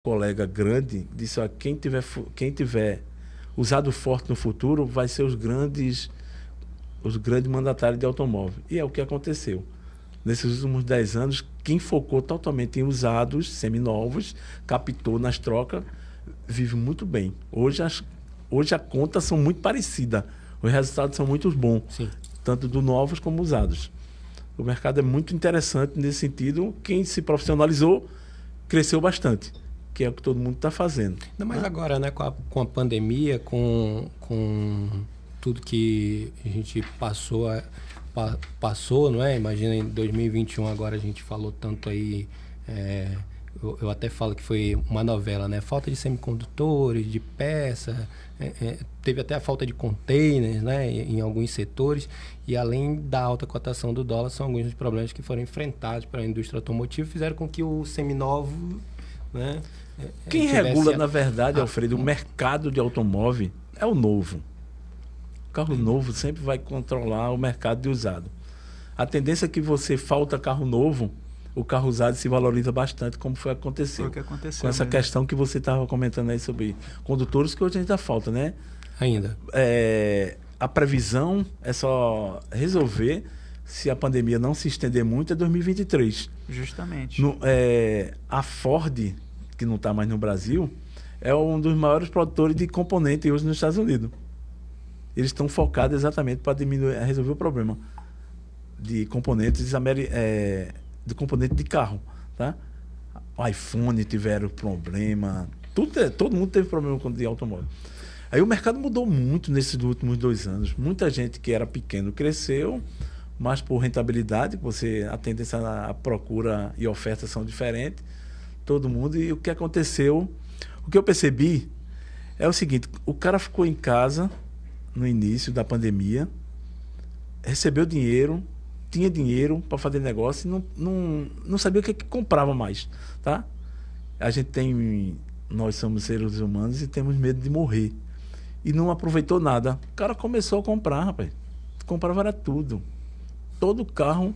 colega grande disse: ó, quem tiver usado forte no futuro vai ser os grandes mandatários de automóvel. E é o que aconteceu. Nesses últimos 10 anos, quem focou totalmente em usados, seminovos, captou nas trocas, vive muito bem. Hoje as contas são muito parecidas. Os resultados são muito bons, Sim. tanto do novos como usados. O mercado é muito interessante nesse sentido. Quem se profissionalizou, cresceu bastante, que é o que todo mundo está fazendo. Não, mas agora, né, com a pandemia, com tudo que a gente passou, não é? Imagina em 2021, agora a gente falou tanto aí, eu até falo que foi uma novela, né? Falta de semicondutores, de peça, teve até a falta de containers, né? Em alguns setores, e além da alta cotação do dólar, são alguns dos problemas que foram enfrentados pela indústria automotiva, fizeram com que o seminovo, né? Quem regula, na verdade, Alfredo, o mercado de automóvel é o novo. O carro novo sempre vai controlar o mercado de usado. A tendência é que falta carro novo, o carro usado se valoriza bastante, como foi aconteceu. Foi o que aconteceu com essa mesmo. questão que você estava comentando aí sobre condutores, que hoje ainda falta, né? Ainda. A previsão é só resolver, se a pandemia não se estender muito, é 2023. Justamente. A Ford, que não está mais no Brasil, é um dos maiores produtores de componentes hoje nos Estados Unidos. Eles estão focados exatamente para resolver o problema de componentes de componente de carro, tá? O iPhone tiveram problema, todo mundo teve problema de automóvel. Aí o mercado mudou muito nesses últimos 2 anos. Muita gente que era pequeno cresceu, mas por rentabilidade, a tendência a procura e a oferta são diferentes. Todo mundo. E o que aconteceu, o que eu percebi é o seguinte: o cara ficou em casa no início da pandemia, recebeu dinheiro, tinha dinheiro para fazer negócio e não sabia o que comprava mais, tá? Nós somos seres humanos e temos medo de morrer. E não aproveitou nada. O cara começou a comprar, rapaz. Comprava era tudo. Todo carro.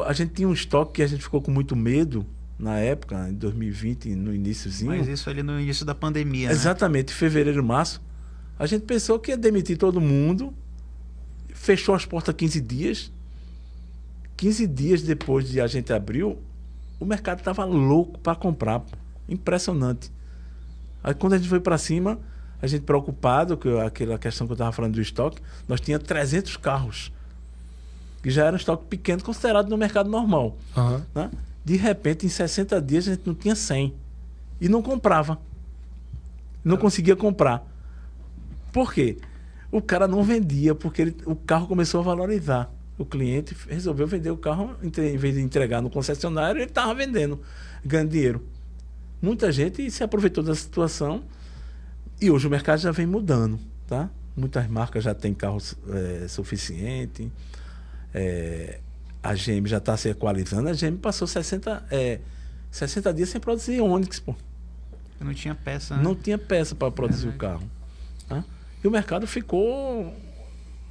A gente tinha um estoque que a gente ficou com muito medo na época, em 2020, no iniciozinho. Mas isso ali no início da pandemia, exatamente, em fevereiro, março. A gente pensou que ia demitir todo mundo, fechou as portas 15 dias. 15 dias depois de a gente abrir, o mercado estava louco para comprar. Impressionante. Aí quando a gente foi para cima, a gente preocupado com aquela questão que eu estava falando do estoque, nós tínhamos 300 carros, que já era um estoque pequeno, considerado no mercado normal. Uhum. Né? De repente, em 60 dias, a gente não tinha 100. E não comprava. Não conseguia comprar. Por quê? O cara não vendia, porque o carro começou a valorizar. O cliente resolveu vender o carro, em vez de entregar no concessionário, ele estava vendendo, ganhando dinheiro. Muita gente se aproveitou da situação e hoje o mercado já vem mudando, tá? Muitas marcas já têm carros suficiente. A GM já está se equalizando. A GM passou 60 dias sem produzir Onix, pô. Não tinha peça, né? Não tinha peça para produzir o carro. Tá? E o mercado ficou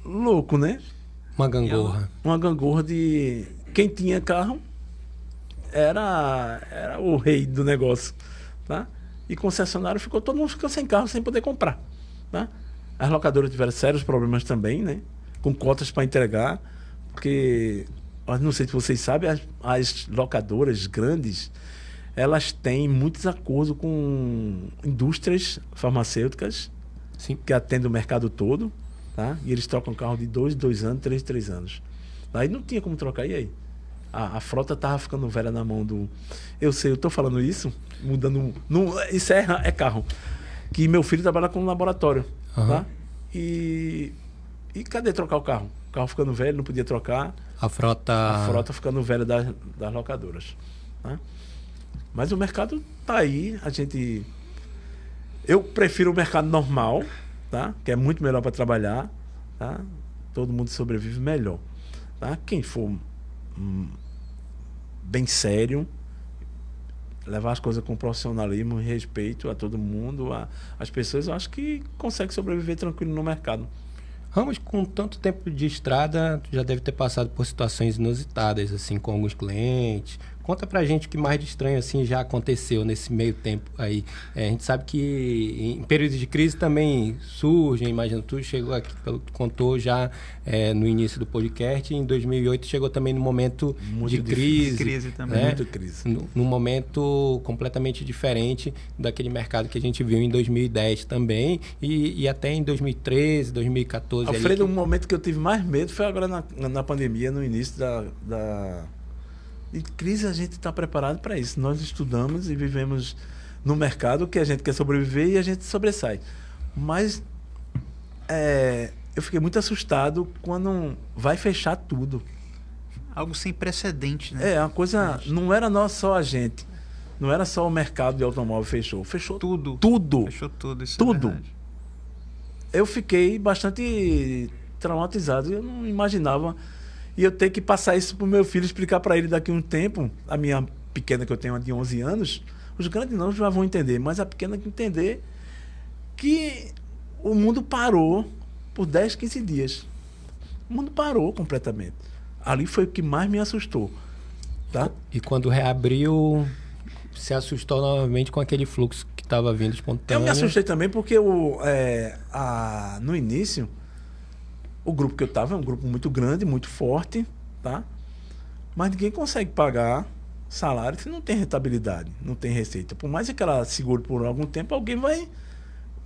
louco, né? Uma gangorra. Uma gangorra de... Quem tinha carro era o rei do negócio, tá? E concessionário todo mundo ficou sem carro, sem poder comprar, tá? As locadoras tiveram sérios problemas também, né? Com cotas para entregar, porque, não sei se vocês sabem, as locadoras grandes, elas têm muitos acordos com indústrias farmacêuticas. Sim. Que atendem o mercado todo, tá? E eles trocam carro de 2 anos, 3 anos. Aí não tinha como trocar, e aí? A frota estava ficando velha na mão do... Eu sei, eu estou falando isso, mudando... Isso é carro. Que meu filho trabalha com um laboratório, tá? E cadê trocar o carro? O carro ficando velho, não podia trocar. A frota ficando velha das locadoras, tá? Mas o mercado tá aí, eu prefiro o mercado normal, tá? Que é muito melhor para trabalhar, tá? Todo mundo sobrevive melhor, tá? Quem for bem sério, levar as coisas com profissionalismo e respeito a todo mundo, as pessoas, eu acho que consegue sobreviver tranquilo no mercado. Ramos, com tanto tempo de estrada, tu já deve ter passado por situações inusitadas, assim, com alguns clientes, Conta pra gente o que mais de estranho assim já aconteceu nesse meio tempo aí. A gente sabe que em períodos de crise também surgem, imagina, tu chegou aqui, pelo que tu contou já no início do podcast, em 2008 chegou também no momento Muito de difícil. crise. Também. Né? Muito crise. Num momento completamente diferente daquele mercado que a gente viu em 2010 também e até em 2013, 2014. Alfredo, o momento que eu tive mais medo foi agora na pandemia, no início da... E crise, a gente está preparado para isso. Nós estudamos e vivemos no mercado que a gente quer sobreviver e a gente sobressai. Mas eu fiquei muito assustado quando vai fechar tudo. Algo sem precedente, né? A coisa não era só a gente. Não era só o mercado de automóvel fechou. Fechou Tudo. tudo. Fechou tudo, isso Tudo. é verdade. Eu fiquei bastante traumatizado. Eu não imaginava. E eu ter que passar isso pro meu filho, explicar para ele daqui a um tempo. A minha pequena, que eu tenho de 11 anos, os grandes não já vão entender, mas a pequena que entender que o mundo parou por 10, 15 dias. O mundo parou completamente. Ali foi o que mais me assustou. Tá? E quando reabriu, se assustou novamente com aquele fluxo que estava vindo espontâneo. Eu me assustei também porque no início, o grupo que eu estava é um grupo muito grande, muito forte, tá? Mas ninguém consegue pagar salário se não tem rentabilidade, não tem receita. Por mais que ela segure por algum tempo, alguém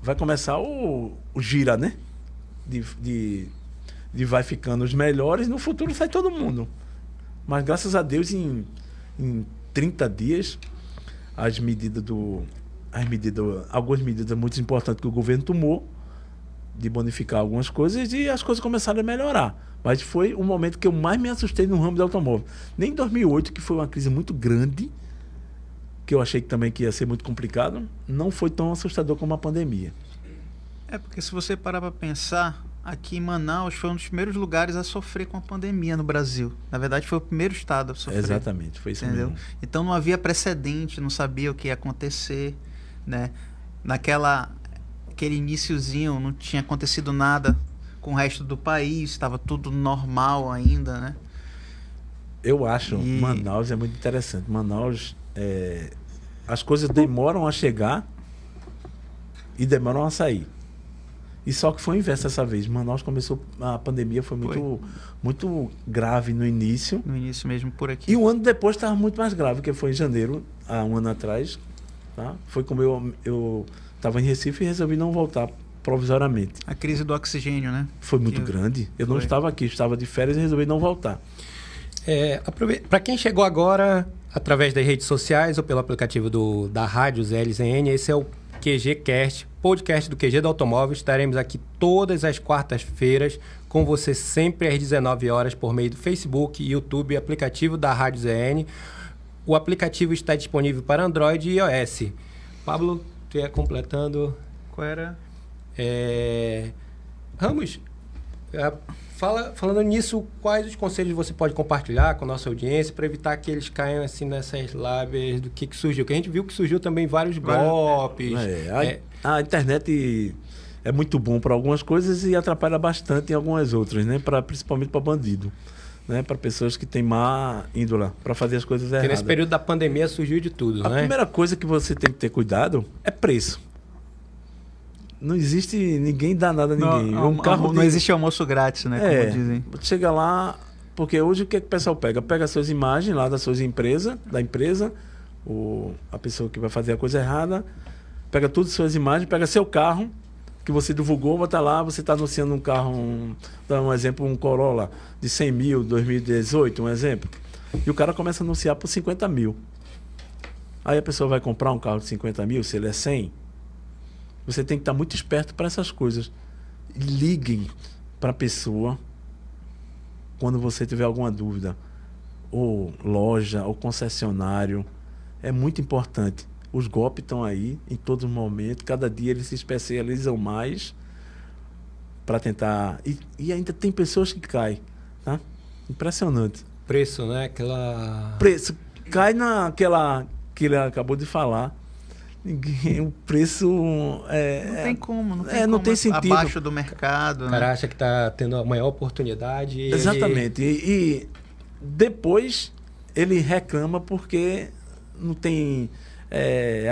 vai começar o gira, né? De vai ficando os melhores, no futuro sai todo mundo. Mas graças a Deus, em 30 dias, algumas medidas muito importantes que o governo tomou, de bonificar algumas coisas, e as coisas começaram a melhorar. Mas foi o momento que eu mais me assustei no ramo do automóvel. Nem em 2008, que foi uma crise muito grande, que eu achei que também que ia ser muito complicado, não foi tão assustador como a pandemia. Porque se você parar para pensar, aqui em Manaus foi um dos primeiros lugares a sofrer com a pandemia no Brasil. Na verdade, foi o primeiro estado a sofrer. Exatamente, foi isso entendeu? mesmo. Então não havia precedente, não sabia o que ia acontecer, né? Aquele iniciozinho, não tinha acontecido nada com o resto do país, estava tudo normal ainda, né? Eu acho Manaus é muito interessante. Manaus, as coisas demoram a chegar e demoram a sair. E só que foi o inverso dessa vez. Manaus começou, a pandemia foi muito grave no início. No início mesmo, por aqui. E um ano depois estava muito mais grave, que foi em janeiro, há um ano atrás. Tá? Foi como eu estava em Recife e resolvi não voltar provisoriamente. A crise do oxigênio, né? Foi muito grande. Eu não estava aqui, estava de férias e resolvi não voltar. Para quem chegou agora, através das redes sociais ou pelo aplicativo da Rádio ZLZN, esse é o QGCast, podcast do QG do Automóvel. Estaremos aqui todas as quartas-feiras com você sempre às 19 horas por meio do Facebook, YouTube e aplicativo da Rádio ZN. O aplicativo está disponível para Android e iOS. Pablo, tu ia completando... Qual era? Ramos, falando nisso, quais os conselhos você pode compartilhar com a nossa audiência para evitar que eles caiam assim nessas lábias do que surgiu? Porque a gente viu que surgiu também vários golpes. A internet é muito bom para algumas coisas e atrapalha bastante em algumas outras, né? Principalmente para bandido. Né, para pessoas que têm má índole, para fazer as coisas erradas. Porque nesse período da pandemia surgiu de tudo, né? A primeira coisa que você tem que ter cuidado é preço. Não existe, ninguém dá nada a ninguém. Não existe almoço grátis, né? Como dizem. Chega lá, porque hoje o que o pessoal pega? Pega as suas imagens lá das suas empresas, da empresa, a pessoa que vai fazer a coisa errada, pega todas as suas imagens, pega seu carro, que você divulgou, bota lá, você está anunciando um carro, dá um exemplo, um Corolla de 100 mil, 2018, um exemplo. E o cara começa a anunciar por 50 mil. Aí a pessoa vai comprar um carro de 50 mil, se ele é 100. Você tem que estar muito esperto para essas coisas. Liguem para a pessoa quando você tiver alguma dúvida. Ou loja, ou concessionário. É muito importante. Os golpes estão aí em todo momento. Cada dia eles se especializam mais para tentar... E ainda tem pessoas que caem. Tá? Impressionante. Preço, né? Preço. Cai naquela que ele acabou de falar. O preço... não tem como. Não tem sentido. Abaixo do mercado. O cara acha que está tendo a maior oportunidade. Exatamente. E depois ele reclama porque não tem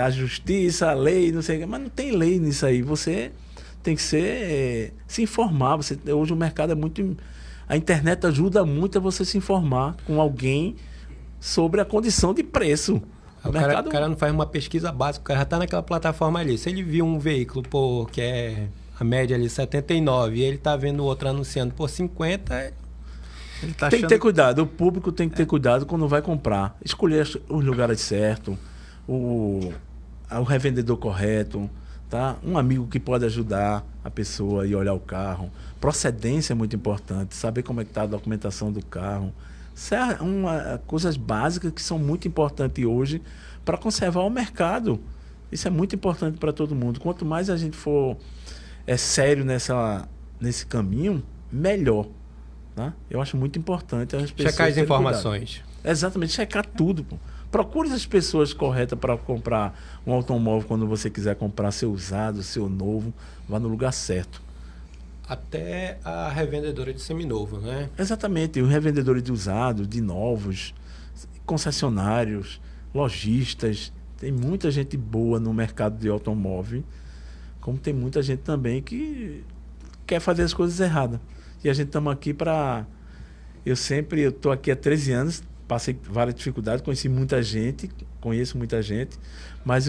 a justiça, a lei, não sei o que, mas não tem lei nisso aí. Você tem que se informar. Hoje o mercado é muito... A internet ajuda muito a você se informar com alguém sobre a condição de preço. O cara não faz uma pesquisa básica, o cara já está naquela plataforma ali. Se ele viu um veículo que é a média ali 79 e ele está vendo o outro anunciando por 50... Ele tá tem que ter cuidado, o público tem que ter cuidado quando vai comprar. Escolher os lugares certos, o revendedor correto, tá? Um amigo que pode ajudar a pessoa e olhar o carro. Procedência é muito importante, saber como é que está a documentação do carro. Coisas básicas que são muito importantes hoje para conservar o mercado. Isso é muito importante para todo mundo. Quanto mais a gente for sério nesse caminho, melhor. Tá? Eu acho muito importante as pessoas checar as informações. Cuidado. Exatamente, checar tudo. Pô. Procure as pessoas corretas para comprar um automóvel quando você quiser comprar seu usado, seu novo. Vá no lugar certo. Até a revendedora de seminovo, né? Exatamente, os revendedores de usados, de novos, concessionários, lojistas. Tem muita gente boa no mercado de automóvel, como tem muita gente também que quer fazer as coisas erradas. E a gente estamos aqui para... Eu estou aqui há 13 anos, passei várias dificuldades, conheço muita gente, mas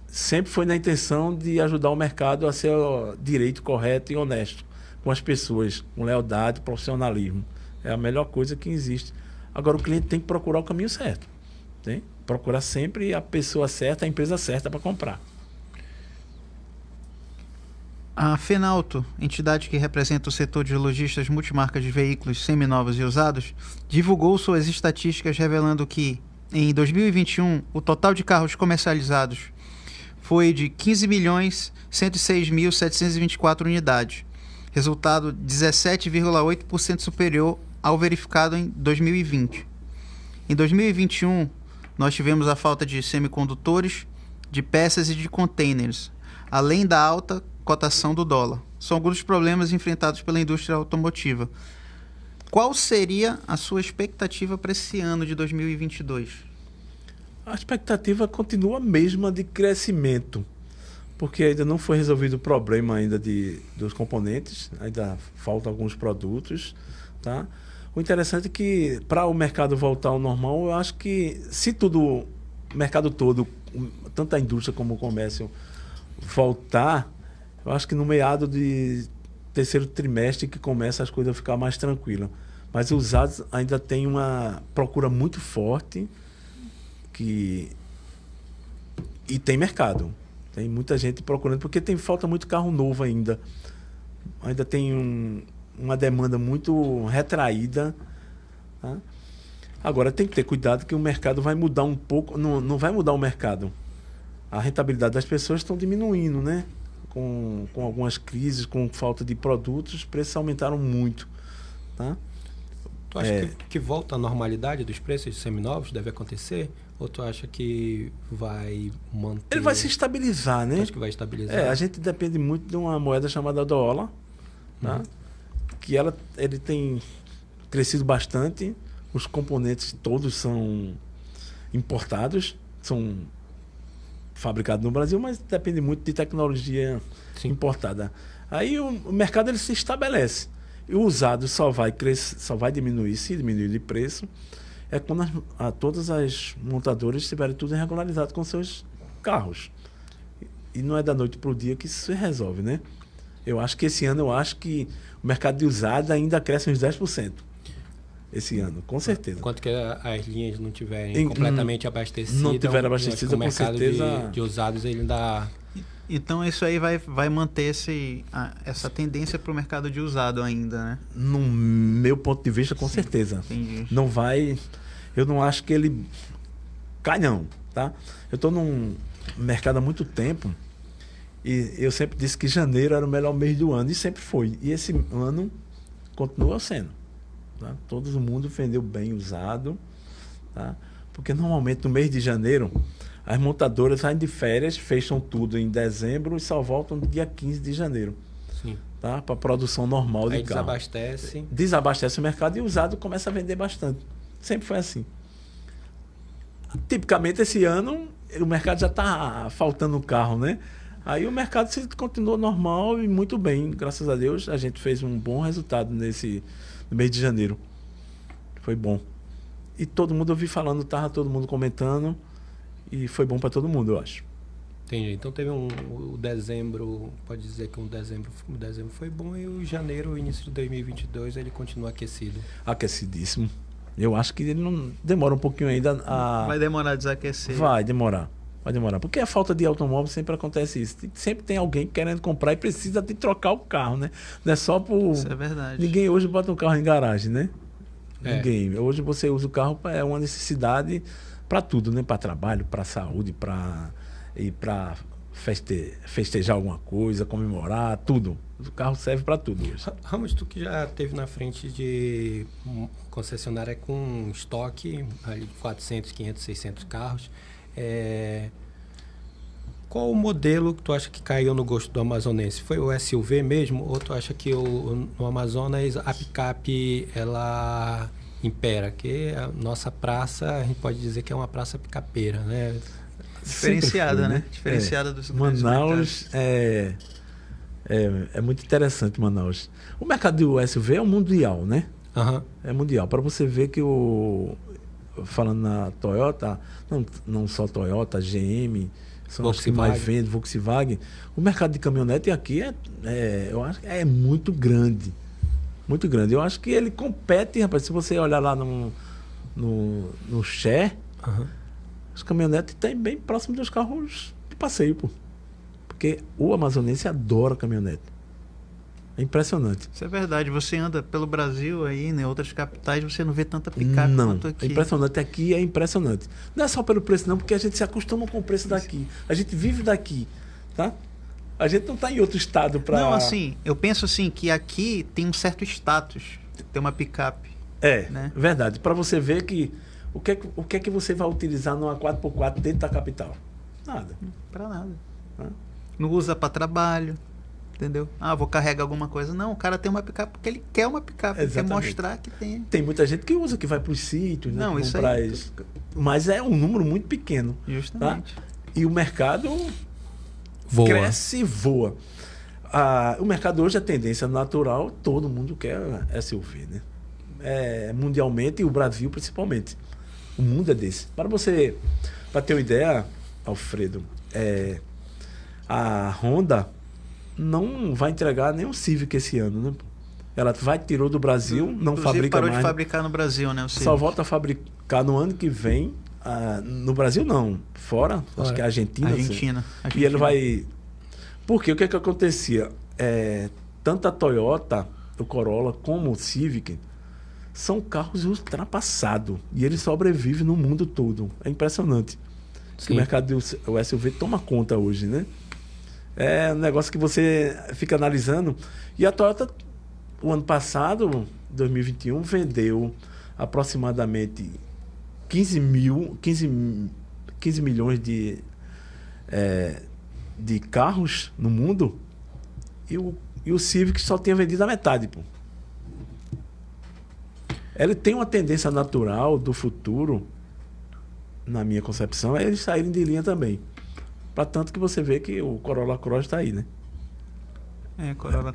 sempre foi na intenção de ajudar o mercado a ser direito, correto e honesto com as pessoas, com lealdade, profissionalismo. É a melhor coisa que existe. Agora o cliente tem que procurar o caminho certo. Tem? Procurar sempre a pessoa certa, a empresa certa para comprar. A Fenauto, entidade que representa o setor de lojistas multimarcas de veículos seminovos e usados, divulgou suas estatísticas revelando que, em 2021, o total de carros comercializados foi de 15.106.724 unidades, resultado 17,8% superior ao verificado em 2020. Em 2021, nós tivemos a falta de semicondutores, de peças e de containers, além da alta cotação do dólar. São alguns dos problemas enfrentados pela indústria automotiva. Qual seria a sua expectativa para esse ano de 2022? A expectativa continua a mesma de crescimento, porque ainda não foi resolvido o problema ainda dos componentes, ainda faltam alguns produtos, tá? O interessante é que para o mercado voltar ao normal, eu acho que se o mercado todo, tanto a indústria como o comércio, voltar, eu acho que no meado de terceiro trimestre que começa as coisas a ficar mais tranquilas. Mas os usados ainda tem uma procura muito forte e tem mercado. Tem muita gente procurando, porque falta muito carro novo ainda. Ainda tem uma demanda muito retraída. Tá? Agora tem que ter cuidado que o mercado vai mudar um pouco. Não vai mudar o mercado. A rentabilidade das pessoas estão diminuindo, né? Com algumas crises, com falta de produtos, os preços aumentaram muito. Tá? Tu acha que volta à normalidade dos preços de seminovos? Deve acontecer? Ou tu acha que vai manter... Ele vai se estabilizar, né? Acho que vai estabilizar. A gente depende muito de uma moeda chamada dólar, tá? Que ele tem crescido bastante. Os componentes todos são importados, são fabricados no Brasil, mas depende muito de tecnologia importada. Aí o mercado ele se estabelece. E o usado só vai diminuir, se diminuir de preço, é quando todas as montadoras estiverem tudo regularizado com seus carros. E não é da noite para o dia que isso se resolve, né? Eu acho que esse ano, o mercado de usado ainda cresce uns 10%. Esse ano, com certeza. Enquanto que as linhas não tiverem completamente abastecidas, não tiver abastecida, o mercado com certeza... de usados ele ainda... Então isso aí vai manter essa tendência para o mercado de usado ainda, né? No meu ponto de vista, com certeza. Entendi. Não vai... Eu não acho que ele cai, não. Tá? Eu estou num mercado há muito tempo e eu sempre disse que janeiro era o melhor mês do ano, e sempre foi. E esse ano continua sendo. Tá? Todo mundo vendeu bem usado. Tá? Porque normalmente no mês de janeiro as montadoras saem de férias, fecham tudo em dezembro e só voltam no dia 15 de janeiro. Sim. Tá? Para a produção normal de carro. Desabastece. Desabastece o mercado e o usado começa a vender bastante. Sempre foi assim. Tipicamente, esse ano, o mercado já está faltando carro, né? Aí o mercado continuou normal e muito bem. Graças a Deus, a gente fez um bom resultado no mês de janeiro. Foi bom. E todo mundo, eu vi falando, estava todo mundo comentando. E foi bom para todo mundo, eu acho. Entendi. Então teve o dezembro, pode dizer que o dezembro foi bom, e o janeiro, o início de 2022, ele continua aquecido. Aquecidíssimo. Eu acho que ele não demora um pouquinho ainda a... Vai demorar a desaquecer. Vai demorar. Porque a falta de automóvel sempre acontece isso. Sempre tem alguém querendo comprar e precisa de trocar o carro, né? Não é só por... Isso é verdade. Ninguém hoje bota um carro em garagem, né? É. Ninguém. Hoje você usa o carro, é uma necessidade para tudo, né? Para trabalho, para saúde, para festejar alguma coisa, comemorar, tudo. O carro serve para tudo hoje. Ramos, tu que já esteve na frente de concessionária com estoque ali de 400, 500, 600 carros. Qual o modelo que tu acha que caiu no gosto do amazonense? Foi o SUV mesmo? Ou tu acha que no Amazonas a picape ela impera? Que a nossa praça, a gente pode dizer que é uma praça picapeira, né? Diferenciada, foi, né? Diferenciada dos Manaus é muito interessante, Manaus. O mercado do SUV é mundial, né? Uhum. É mundial. Para você ver que falando na Toyota, não só Toyota, GM, são os que mais vendem, Volkswagen. O mercado de caminhonete aqui eu acho que é muito grande. Muito grande. Eu acho que ele compete, rapaz. Se você olhar lá no Share, os caminhonetes estão bem próximo dos carros de passeio, pô. Porque o amazonense adora caminhonete. É impressionante. Isso é verdade. Você anda pelo Brasil aí, em outras capitais, você não vê tanta picape quanto aqui. É impressionante. Aqui é impressionante. Não é só pelo preço, não, porque a gente se acostuma com o preço daqui. A gente vive daqui, tá? A gente não está em outro estado para... Não, assim, eu penso assim, que aqui tem um certo status ter uma picape. Né? Verdade. Para você ver que o que é que você vai utilizar numa 4x4 dentro da capital? Nada. Para nada. Não usa para trabalho. Entendeu? Vou carregar alguma coisa. Não, o cara tem uma picape porque ele quer uma picape. Ele quer mostrar que tem. Tem muita gente que usa, que vai para os sítios, né? Não, isso aí. Mas é um número muito pequeno. Justamente. Tá? E o mercado cresce e voa. O mercado hoje, a tendência natural, todo mundo quer SUV, né? Mundialmente, e o Brasil principalmente. O mundo é desse. Para ter uma ideia, Alfredo, a Honda não vai entregar nenhum Civic esse ano, né? Ela tirou do Brasil, não fabrica mais. Parou de fabricar no Brasil, né? Só volta a fabricar no ano que vem. No Brasil não, fora. Acho que é Argentina. E ele vai... Porque o que acontecia? Tanto a Toyota, o Corolla, como o Civic são carros ultrapassados. E eles sobrevivem no mundo todo. É impressionante. Que o mercado do SUV toma conta hoje, né? É um negócio que você fica analisando. E a Toyota, o ano passado, 2021, vendeu aproximadamente 15 milhões de carros no mundo, e o Civic só tinha vendido a metade, pô. Ele tem uma tendência natural do futuro, na minha concepção, é eles saírem de linha também. Para tanto que você vê que o Corolla Cross está aí, né? Corolla...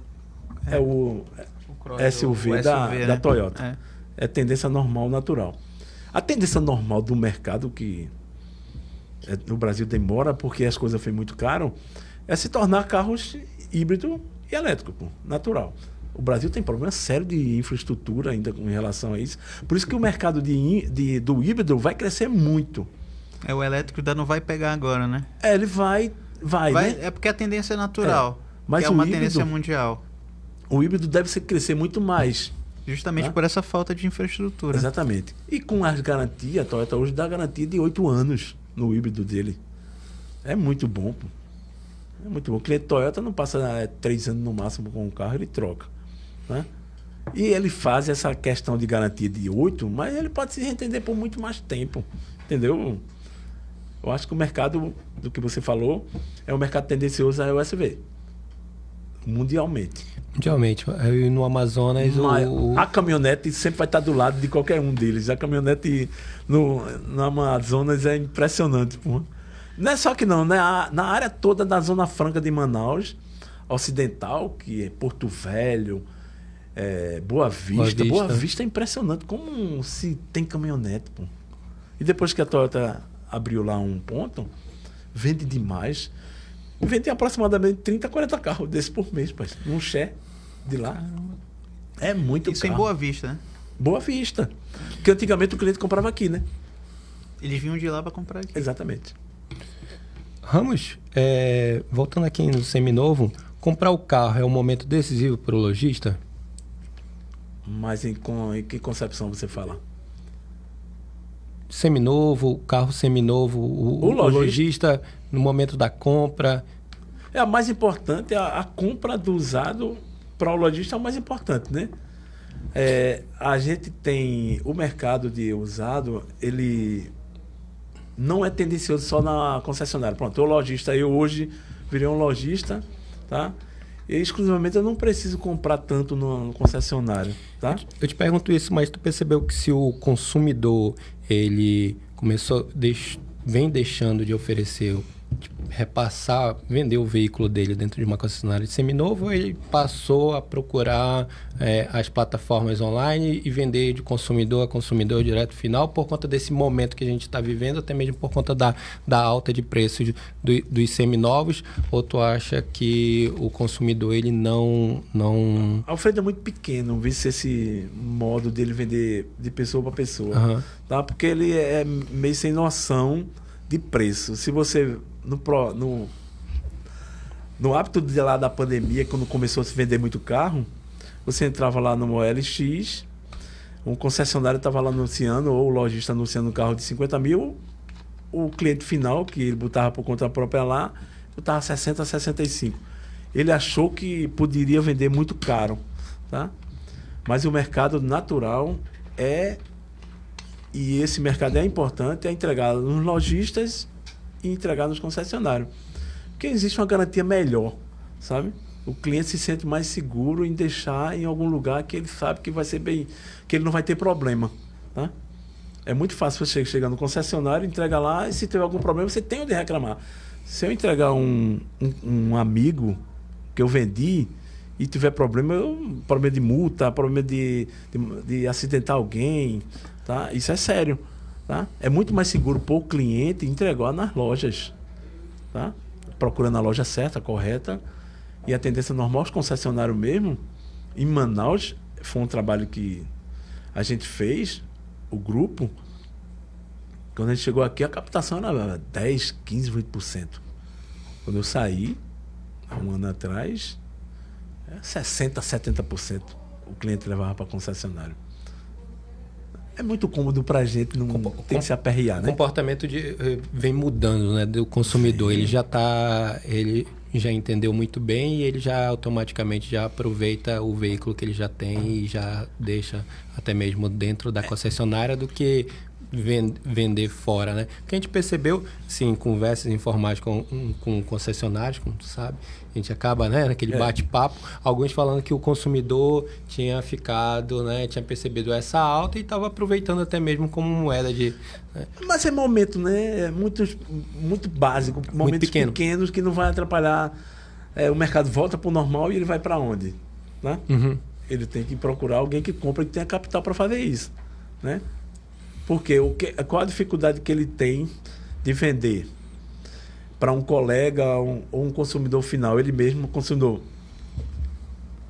o SUV da Toyota. É tendência normal, natural. A tendência normal do mercado, que no Brasil demora porque as coisas foram muito caras, é se tornar carros híbrido e elétrico, pô, natural. O Brasil tem problema sério de infraestrutura ainda em relação a isso. Por isso que o mercado do híbrido vai crescer muito. O elétrico ainda não vai pegar agora, né? Ele vai, né? É porque a tendência é natural. Mas que é uma tendência mundial. O híbrido deve crescer muito mais. Justamente por essa falta de infraestrutura. Exatamente. E com as garantias, a Toyota hoje dá garantia de 8 anos no híbrido dele. É muito bom, pô. É muito bom. O cliente Toyota não passa 3 anos no máximo com o carro, ele troca. Né? E ele faz essa questão de garantia de 8, mas ele pode se reentender por muito mais tempo. Entendeu? Eu acho que o mercado, do que você falou, é um mercado tendencioso ao SUV. mundialmente. Mundialmente. Aí no Amazonas, A caminhonete sempre vai estar do lado de qualquer um deles. A caminhonete no Amazonas é impressionante, pô. Não é só que não, né? Na área toda da Zona Franca de Manaus, ocidental, que é Porto Velho, Boa Vista. Boa Vista é impressionante como se tem caminhonete, pô. E depois que a Toyota abriu lá um ponto, vende demais. Vende aproximadamente 30, 40 carros desses por mês, pai. Num share de lá. É muito Isso carro. em Boa Vista, né? Boa Vista. Porque antigamente o cliente comprava aqui, né? Eles vinham de lá para comprar aqui. Exatamente. Ramos, voltando aqui no seminovo, comprar o carro é um momento decisivo para o lojista? Mas em que concepção você fala? Seminovo, carro seminovo, o lojista no momento da compra. A mais importante, a compra do usado para o lojista é o mais importante, né? A gente tem o mercado de usado, ele não é tendencioso só na concessionária. Pronto, o lojista, eu hoje virei um lojista, tá? E exclusivamente eu não preciso comprar tanto no concessionário, tá? Eu te pergunto isso, mas tu percebeu que se o consumidor ele vem deixando de oferecer, repassar, vender o veículo dele dentro de uma concessionária de seminovo, ele passou a procurar as plataformas online e vender de consumidor a consumidor direto final por conta desse momento que a gente está vivendo, até mesmo por conta da alta de preços dos seminovos, ou tu acha que o consumidor ele não... Alfredo é muito pequeno, visto esse modo dele vender de pessoa para pessoa, Uhum. tá? Porque ele é meio sem noção de preço. Se você no hábito de lá da pandemia, quando começou a se vender muito carro, você entrava lá no OLX, um concessionário estava lá anunciando, ou o lojista anunciando um carro de 50 mil, o cliente final, que ele botava por conta própria lá, botava 60, 65. Ele achou que poderia vender muito caro, tá? Mas o mercado natural e esse mercado é importante, é entregado nos lojistas e entregar nos concessionários. Porque existe uma garantia melhor, sabe? O cliente se sente mais seguro em deixar em algum lugar que ele sabe que vai ser bem, que ele não vai ter problema, tá? É muito fácil você chegar no concessionário, entrega lá e se tiver algum problema você tem onde reclamar. Se eu entregar um amigo que eu vendi e tiver problema de multa, problema de acidentar alguém, tá? Isso é sério. Tá? É muito mais seguro pôr o cliente entregar nas lojas, tá? Procurando a loja certa, correta, e a tendência normal, os concessionários mesmo, em Manaus, foi um trabalho que a gente fez, o grupo, quando a gente chegou aqui, a captação era 10, 15, 20%. Quando eu saí, há um ano atrás, 60%, 70% o cliente levava para concessionário. É muito cômodo para a gente, não tem que se aperrear, né? O comportamento vem mudando, né, do consumidor. Sim. Ele já entendeu muito bem e ele já automaticamente já aproveita o veículo que ele já tem e já deixa até mesmo dentro da concessionária do que vender fora, né? O que a gente percebeu, sim, conversas informais com concessionários, como tu sabe, a gente acaba, né, naquele bate-papo, alguns falando que o consumidor tinha ficado, né, tinha percebido essa alta e estava aproveitando até mesmo como moeda de... Né? Mas é momento, né? Muito básico, momentos pequenos que não vai atrapalhar. O mercado volta para o normal e ele vai para onde? Né? Uhum. Ele tem que procurar alguém que compra e que tenha capital para fazer isso, né? Porque qual a dificuldade que ele tem de vender para um colega ou um consumidor final? Ele mesmo, consumidor.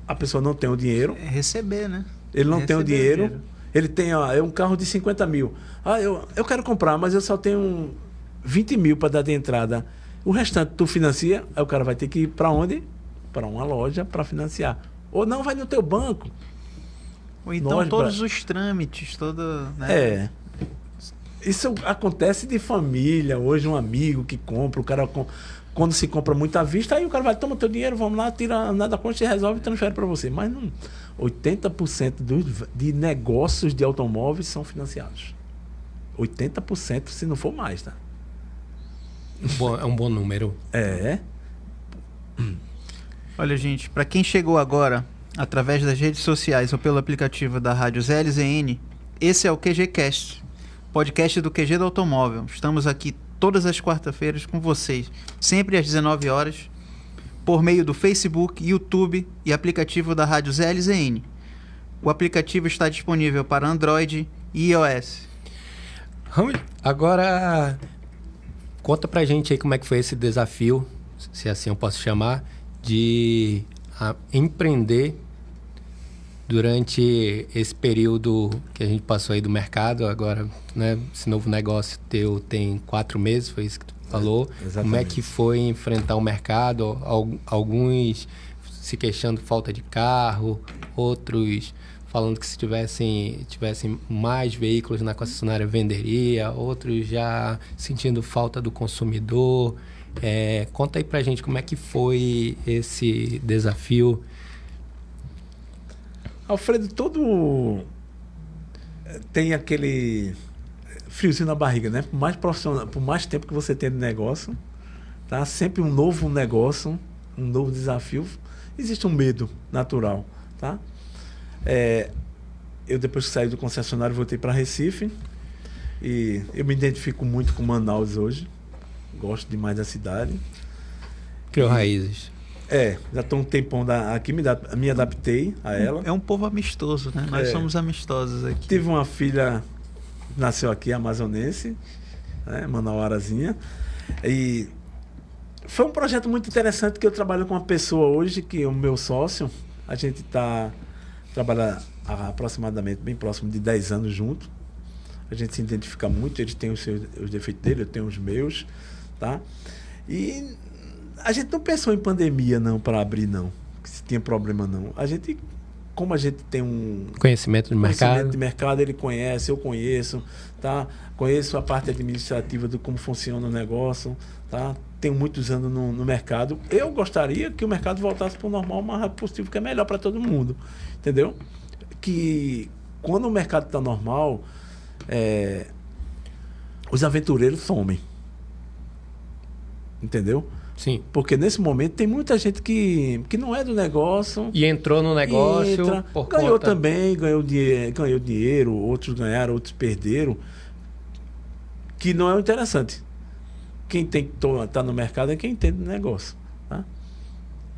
A pessoa não tem o dinheiro. É receber, né? Ele não tem o dinheiro. Ele tem um carro de 50 mil. Eu quero comprar, mas eu só tenho 20 mil para dar de entrada. O restante tu financia, aí o cara vai ter que ir para onde? Para uma loja para financiar. Ou não, vai no teu banco. Ou então todos os trâmites, né? Isso acontece de família. Hoje um amigo que compra, o cara quando se compra muito à vista, aí o cara vai, toma teu dinheiro, vamos lá, tira nada conta e resolve e transfere para você. Mas não, 80% de negócios de automóveis são financiados. 80%, se não for mais, tá? É um bom número. Olha, gente, para quem chegou agora, através das redes sociais ou pelo aplicativo da Rádio ZLZN, esse é o QGCast, podcast do QG do Automóvel. Estamos aqui todas as quarta-feiras com vocês, sempre às 19 horas, por meio do Facebook, YouTube e aplicativo da Rádio ZLZN. O aplicativo está disponível para Android e iOS. Agora, conta pra gente aí como é que foi esse desafio, se assim eu posso chamar, de empreender durante esse período que a gente passou aí do mercado. Agora, né, esse novo negócio teu tem 4 meses, foi isso que tu falou. Exatamente. Como é que foi enfrentar o mercado? Alguns se queixando de falta de carro, outros falando que se tivessem mais veículos na concessionária venderia, outros já sentindo falta do consumidor. Conta aí pra gente como é que foi esse desafio. Alfredo, todo tem aquele friozinho na barriga, né? Por mais profissional, por mais tempo que você tem de negócio, tá? Sempre um novo negócio, um novo desafio, existe um medo natural, tá? Eu depois que saí do concessionário voltei para Recife e eu me identifico muito com Manaus hoje, gosto demais da cidade. Criou raízes. Já estou um tempão aqui, me adaptei a ela. É um povo amistoso, né? Nós somos amistosos aqui. Tive uma filha, nasceu aqui, amazonense, né? Manauarazinha. E foi um projeto muito interessante que eu trabalho com uma pessoa hoje, que é o meu sócio. A gente trabalha aproximadamente bem próximo de 10 anos junto. A gente se identifica muito, ele tem os defeitos dele, eu tenho os meus, tá? E a gente não pensou em pandemia não para abrir não, se tinha problema não. Como a gente tem um conhecimento de mercado, ele conhece, eu conheço, tá? Conheço a parte administrativa de como funciona o negócio, tá? Tenho muitos anos no mercado. Eu gostaria que o mercado voltasse para o normal o mais rápido possível, que é melhor para todo mundo, entendeu? Que quando o mercado está normal, os aventureiros somem, entendeu? Sim. Porque nesse momento tem muita gente que não é do negócio. E entrou no negócio. Ganhou também, ganhou dinheiro, outros ganharam, outros perderam. Que não é o interessante. Quem tem que estar no mercado é quem entende do negócio. Tá?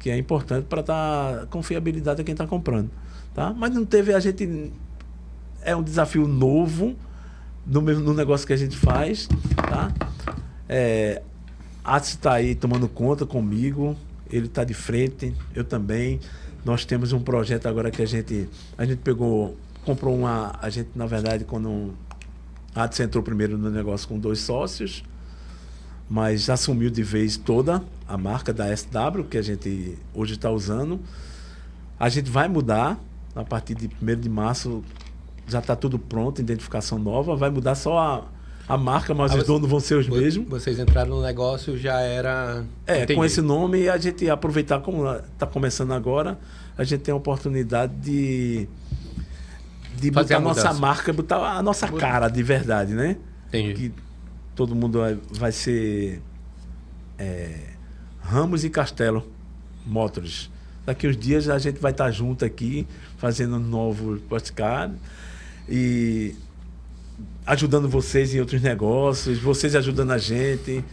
Que é importante para dar confiabilidade a quem está comprando. Tá? Mas não teve, a gente. É um desafio novo no negócio que a gente faz. Tá? Atos está aí tomando conta comigo, ele está de frente, eu também. Nós temos um projeto agora que a gente comprou a gente, na verdade, quando a Atos entrou primeiro no negócio com 2 sócios, mas assumiu de vez toda a marca da SW, que a gente hoje está usando. A gente vai mudar, a partir de 1º de março, já está tudo pronto, identificação nova, vai mudar só a marca, mas os donos vão ser os mesmos. Vocês entraram no negócio, já era... Com esse nome, e a gente aproveitar, como está começando agora, a gente tem a oportunidade de botar a nossa marca, botar a nossa cara de verdade, né? Entendi. Que todo mundo vai ser Ramos e Castelo Motors. Daqui uns dias a gente vai estar junto aqui, fazendo um novo podcast e ajudando vocês em outros negócios, vocês ajudando a gente,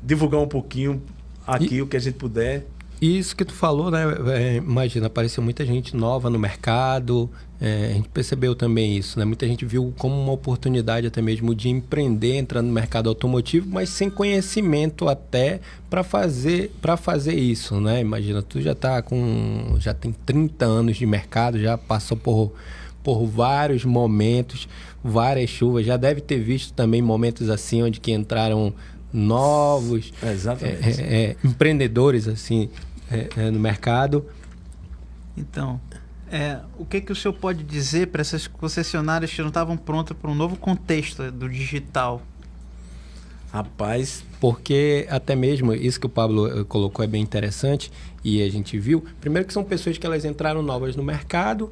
divulgar um pouquinho aqui o que a gente puder. Isso que tu falou, né? Imagina, apareceu muita gente nova no mercado, a gente percebeu também isso, né? Muita gente viu como uma oportunidade até mesmo de empreender, entrar no mercado automotivo, mas sem conhecimento até para fazer isso, né? Imagina, tu já tem 30 anos de mercado, já passou por vários momentos, várias chuvas, já deve ter visto também momentos assim onde que entraram novos empreendedores assim no mercado. Então, o que o senhor pode dizer para essas concessionárias que não estavam prontas para um novo contexto do digital? Rapaz, porque até mesmo isso que o Pablo colocou é bem interessante e a gente viu, primeiro que são pessoas que elas entraram novas no mercado,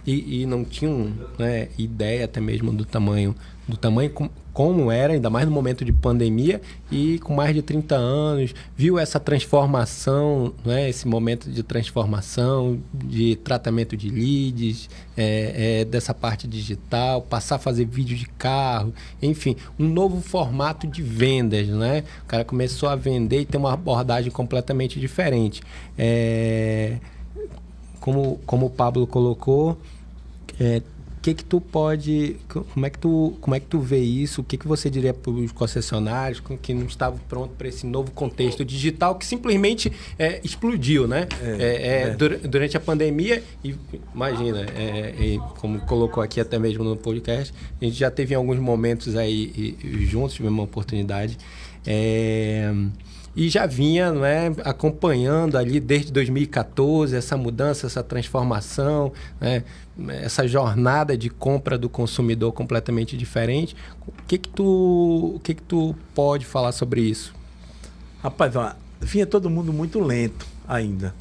e não tinham, né, ideia até mesmo do tamanho como era, ainda mais no momento de pandemia, e com mais de 30 anos, viu essa transformação, né, esse momento de transformação, de tratamento de leads, dessa parte digital, passar a fazer vídeo de carro, enfim, um novo formato de vendas, né? O cara começou a vender e tem uma abordagem completamente diferente. Como o Pablo colocou, como é que tu vê isso? O que você diria para os concessionários que não estavam prontos para esse novo contexto digital que simplesmente explodiu, né? Durante a pandemia, e imagina, como colocou aqui até mesmo no podcast, a gente já teve em alguns momentos aí juntos, tivemos uma oportunidade, e já vinha, não é, acompanhando ali desde 2014 essa mudança, essa transformação, né, essa jornada de compra do consumidor completamente diferente. O que tu pode falar sobre isso? Rapaz, vinha todo mundo muito lento ainda.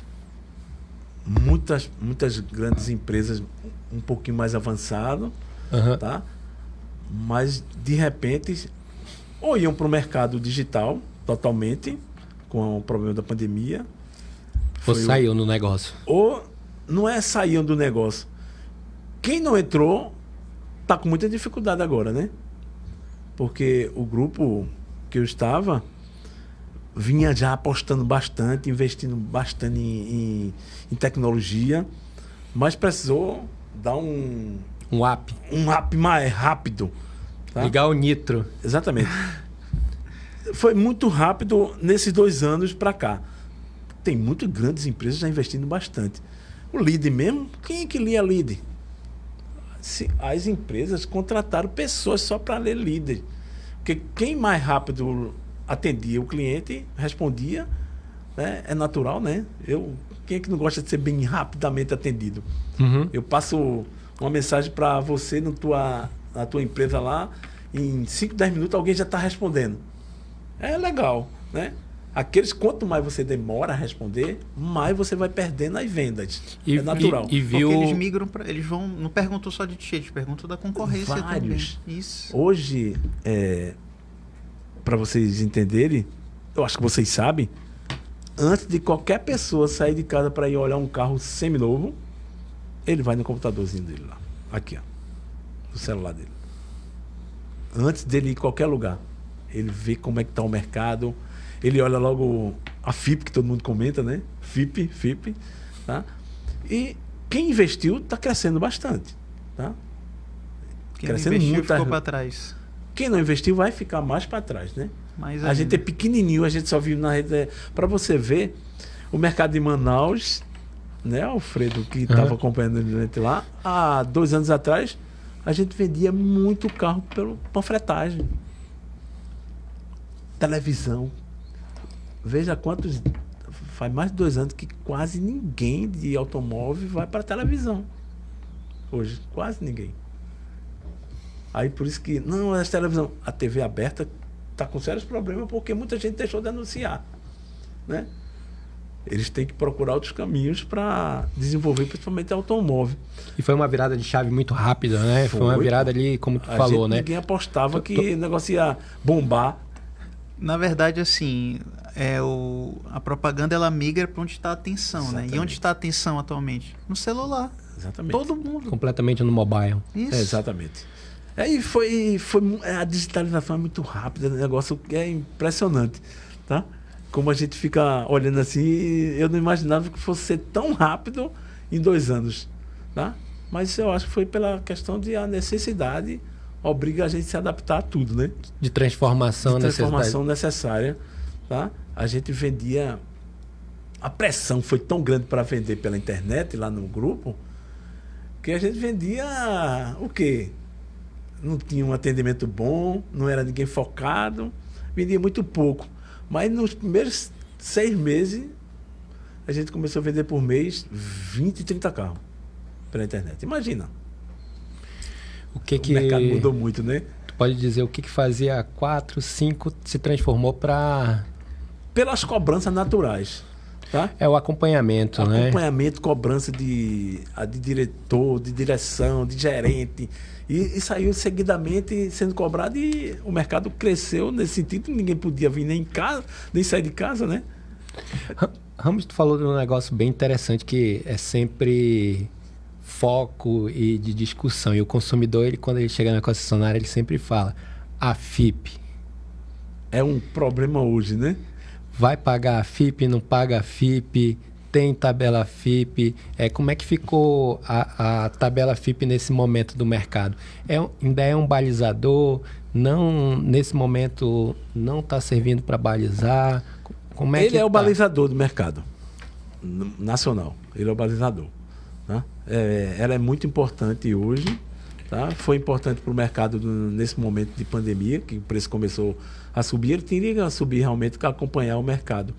Muitas grandes empresas um pouquinho mais avançado, tá? Mas de repente ou iam para o mercado digital totalmente, com o problema da pandemia. Ou saiu no negócio. Ou não saíam do negócio. Quem não entrou está com muita dificuldade agora, né? Porque o grupo que eu estava vinha já apostando bastante, investindo bastante em tecnologia, mas precisou dar um up mais rápido. Tá? Ligar o nitro. Exatamente. Foi muito rápido nesses 2 anos para cá. Tem muitas grandes empresas já investindo bastante. O lead mesmo, quem é que lia lead? As empresas contrataram pessoas só para ler lead. Porque quem mais rápido atendia o cliente, respondia, né? É natural, né? Quem é que não gosta de ser bem rapidamente atendido? Eu passo uma mensagem para você na tua empresa lá, em 5, 10 minutos alguém já está respondendo. É legal, né? Quanto mais você demora a responder, mais você vai perdendo nas vendas. É natural. Porque eles migram eles vão, não perguntam só de ti, eles perguntam da concorrência vários. Também. Isso. Hoje, para vocês entenderem, eu acho que vocês sabem, antes de qualquer pessoa sair de casa para ir olhar um carro seminovo, ele vai no computadorzinho dele lá. Aqui, ó. No celular dele. Antes dele ir em qualquer lugar. Ele vê como é que está o mercado. Ele olha logo a FIP, que todo mundo comenta, né? FIP, tá? E quem investiu está crescendo bastante, tá? Quem não investiu ficou para trás. Quem não investiu vai ficar mais para trás, né? A gente é pequenininho, a gente só vive na rede. Para você ver, o mercado de Manaus, né? Alfredo, que estava acompanhando a gente lá, há 2 anos atrás, a gente vendia muito carro pela panfletagem. Televisão. Veja quantos... Faz mais de 2 anos que quase ninguém de automóvel vai para televisão. Hoje, quase ninguém. Aí por isso que... Não, essa televisão... A TV aberta está com sérios problemas porque muita gente deixou de anunciar, né? Eles têm que procurar outros caminhos para desenvolver, principalmente automóvel. E foi uma virada de chave muito rápida, né? Foi uma virada ali, como tu falou, né? Ninguém apostava que o negócio ia bombar. Na verdade, assim, a propaganda ela migra para onde está a atenção, exatamente, né? E onde está a atenção atualmente? No celular. Exatamente. Todo mundo. Completamente no mobile. Isso. Exatamente. E a digitalização é muito rápida, o negócio é impressionante, tá? Como a gente fica olhando assim, eu não imaginava que fosse ser tão rápido em 2 anos, tá? Mas eu acho que foi pela questão de a necessidade obriga a gente a se adaptar a tudo, né? De transformação necessária, tá? A gente vendia... A pressão foi tão grande para vender pela internet, lá no grupo, que a gente vendia o quê? Não tinha um atendimento bom, não era ninguém focado, vendia muito pouco. Mas nos primeiros 6 meses, a gente começou a vender por mês 20, 30 carros pela internet. Imagina. O mercado mudou muito, né? Tu pode dizer o que fazia 4, 5 se transformou para... Pelas cobranças naturais. Tá? É o acompanhamento, né? Acompanhamento, cobrança de diretor, de direção, de gerente. E saiu seguidamente sendo cobrado e o mercado cresceu nesse sentido. Ninguém podia vir nem em casa, nem sair de casa, né? Ramos, tu falou de um negócio bem interessante que é sempre foco e de discussão. E o consumidor, ele, quando ele chega na concessionária, ele sempre fala: a FIP. É um problema hoje, né? Vai pagar a FIP, não paga a FIP, tem tabela FIP. Como é que ficou a tabela FIP nesse momento do mercado? Ainda é um balizador? Não, nesse momento não está servindo para balizar? Como é Ele que é o tá? balizador do mercado nacional. Ele é o balizador. Tá? Ela é muito importante hoje. Tá? Foi importante para o mercado nesse momento de pandemia, que o preço começou a subir. Ele teria que subir realmente para acompanhar o mercado.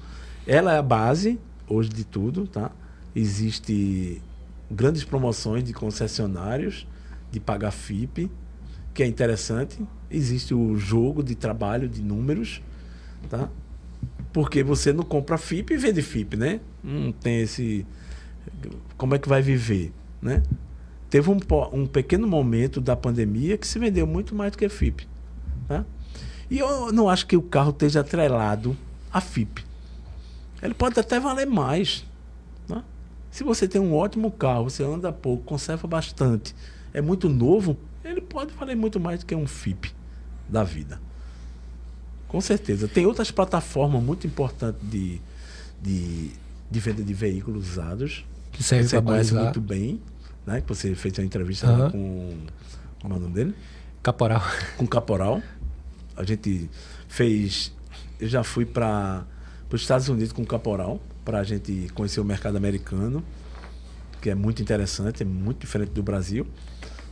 Ela é a base hoje de tudo. Tá? Existem grandes promoções de concessionários de pagar FIP, que é interessante. Existe o jogo de trabalho de números. Tá? Porque você não compra FIP e vende FIP, né? Não tem esse... Como é que vai viver, né? Teve um pequeno momento da pandemia que se vendeu muito mais do que FIP. Tá? E eu não acho que o carro esteja atrelado a FIP. Ele pode até valer mais. Tá? Se você tem um ótimo carro, você anda pouco, conserva bastante, é muito novo, ele pode valer muito mais do que um FIP da vida. Com certeza. Tem outras plataformas muito importantes de venda de veículos usados. Que serve você para conhece balizar. muito bem, né? Que você fez uma entrevista lá com... Como é o nome dele? Caporal. Com o Caporal. A gente fez... Eu já fui para os Estados Unidos com o Caporal, para a gente conhecer o mercado americano, que é muito interessante, é muito diferente do Brasil.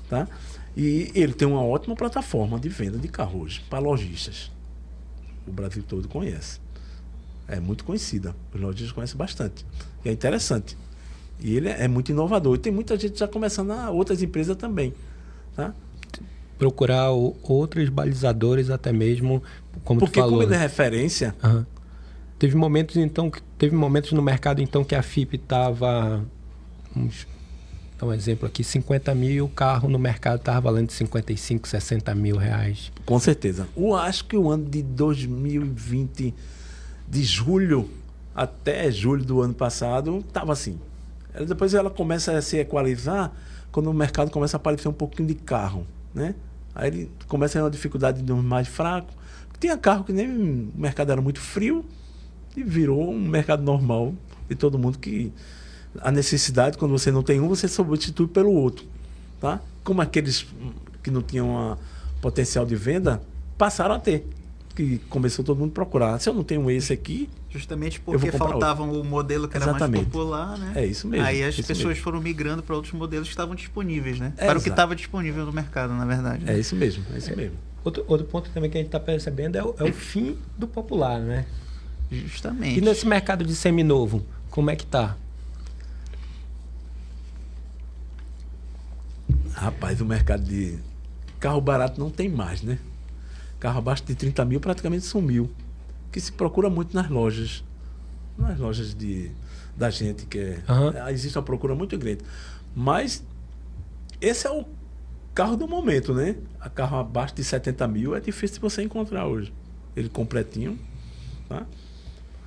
Tá? E ele tem uma ótima plataforma de venda de carro hoje, para lojistas. O Brasil todo conhece. É muito conhecida. Os lojistas conhecem bastante. E é interessante. E ele é muito inovador. E tem muita gente já começando outras empresas também. Tá? Procurar outros balizadores até mesmo, como Porque tu falou. como ele é referência... Teve momentos no mercado então que a FIP estava... Vamos dar um exemplo aqui, 50 mil e o carro no mercado estava valendo 55, 60 mil reais. Com certeza. Acho que o ano de 2020, de julho até julho do ano passado, estava assim. Depois ela começa a se equalizar quando o mercado começa a aparecer um pouquinho de carro, né? Aí ele começa a ter uma dificuldade de mais fraco. Tinha carro que nem o mercado era muito frio e virou um mercado normal de todo mundo que... A necessidade, quando você não tem um, você substitui pelo outro. Tá? Como aqueles que não tinham potencial de venda, passaram a ter. Que começou todo mundo a procurar. Se eu não tenho esse aqui... Justamente porque faltava o modelo que era mais popular, né? É isso mesmo. Aí as pessoas foram migrando para outros modelos que estavam disponíveis, né? Para o que estava disponível no mercado, na verdade. Né? É isso mesmo, é isso mesmo. Outro ponto também que a gente está percebendo é o fim do popular, né? Justamente. E nesse mercado de seminovo, como é que tá? Rapaz, o mercado de carro barato não tem mais, né? Carro abaixo de 30 mil praticamente sumiu. Que se procura muito nas lojas. Nas lojas da gente, existe uma procura muito grande. Mas esse é o carro do momento, né? A carro abaixo de 70 mil é difícil de você encontrar hoje. Ele completinho, tá?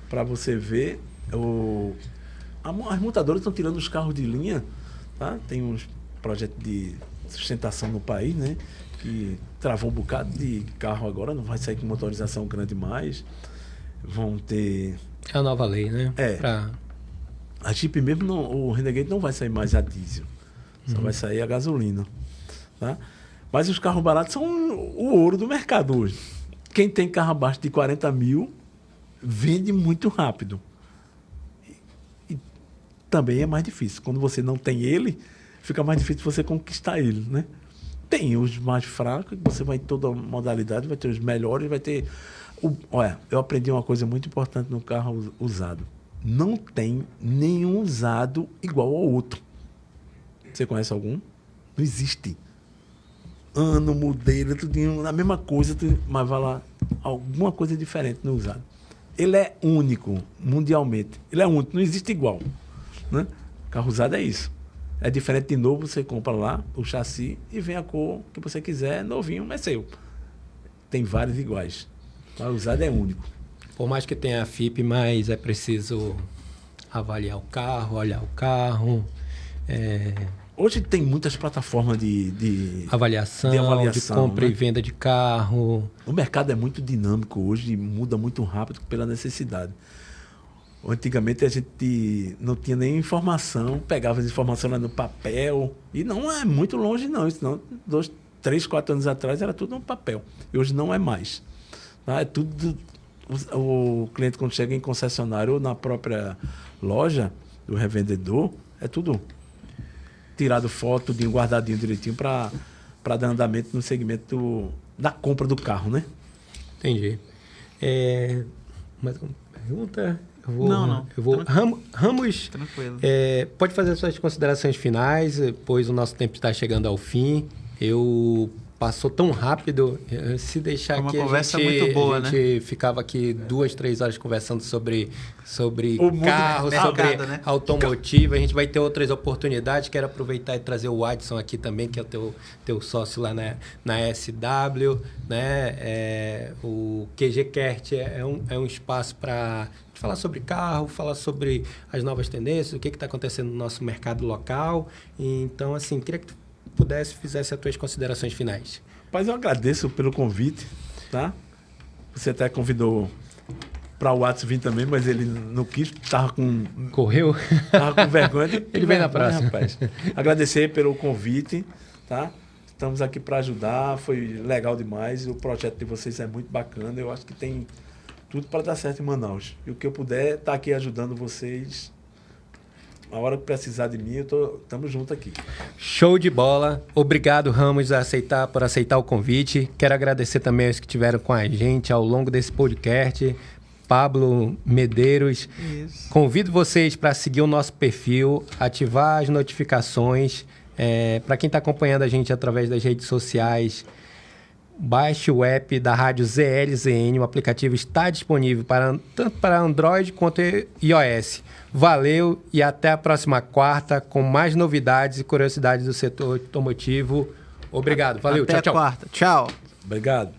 Para você ver, as montadoras estão tirando os carros de linha, tá? Tem uns projetos de sustentação no país, né? Que travou um bocado de carro agora, não vai sair com motorização grande mais. Vão ter... É a nova lei, né? A Jeep mesmo, o Renegade não vai sair mais a diesel. Só vai sair a gasolina. Tá? Mas os carros baratos são o ouro do mercado hoje. Quem tem carro abaixo de 40 mil vende muito rápido. E também é mais difícil. Quando você não tem ele, fica mais difícil você conquistar ele, né? Tem os mais fracos, você vai em toda modalidade, vai ter os melhores, vai ter... Olha, eu aprendi uma coisa muito importante no carro usado. Não tem nenhum usado igual ao outro. Você conhece algum? Não existe. Ano, modelo, tudo a mesma coisa, mas vai lá, alguma coisa diferente no usado. ele é único mundialmente. Ele é único, não existe igual. Né? Carro usado é isso. É diferente de novo, você compra lá o chassi e vem a cor que você quiser, novinho, mas seu. Tem vários iguais. Carro usado é único. Por mais que tenha a FIP, mas é preciso avaliar o carro, olhar o carro. Hoje tem muitas plataformas de avaliação, de compra, né? E venda de carro. O mercado é muito dinâmico hoje, muda muito rápido pela necessidade. Antigamente a gente não tinha nem informação, pegava as informações lá no papel, e não é muito longe não, isso não, 2, 3, 4 anos atrás era tudo no papel, e hoje não é mais. Tá? É tudo, o cliente quando chega em concessionário ou na própria loja do revendedor, é tudo tirado foto, guardadinho direitinho para dar andamento no segmento da compra do carro, né? Entendi. Mais uma pergunta? Não. Ramos, Tranquilo. Pode fazer suas considerações finais, pois o nosso tempo está chegando ao fim. Passou tão rápido, se deixar aqui, uma conversa muito boa, a gente ficava aqui 2, 3 horas conversando sobre carro, sobre automotivo. A gente vai ter outras oportunidades. Quero aproveitar e trazer o Adson aqui também, que é o teu sócio lá na SW. Né? O QG Kert é um espaço para falar sobre carro, falar sobre as novas tendências, o que está acontecendo no nosso mercado local. Então, assim, queria que tu fizesse as tuas considerações finais. Mas eu agradeço pelo convite, tá? Você até convidou para o Watson vir também, mas ele não quis, tava com vergonha. Ele vem na praça. Rapaz. Agradecer pelo convite, tá? Estamos aqui para ajudar, foi legal demais, o projeto de vocês é muito bacana, eu acho que tem tudo para dar certo em Manaus. E o que eu puder estar aqui ajudando vocês, a hora que precisar de mim, estamos juntos aqui. Show de bola. Obrigado, Ramos, por aceitar o convite. Quero agradecer também aos que estiveram com a gente ao longo desse podcast. Pablo Medeiros. Isso. Convido vocês para seguir o nosso perfil, ativar as notificações. Para quem está acompanhando a gente através das redes sociais, baixe o app da Rádio ZLZN. O aplicativo está disponível tanto para Android quanto iOS. Valeu e até a próxima quarta com mais novidades e curiosidades do setor automotivo. Obrigado. Valeu. Até tchau. Quarta. Tchau. Obrigado.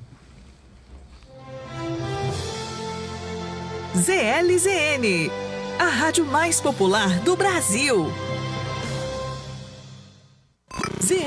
ZLZN, a rádio mais popular do Brasil.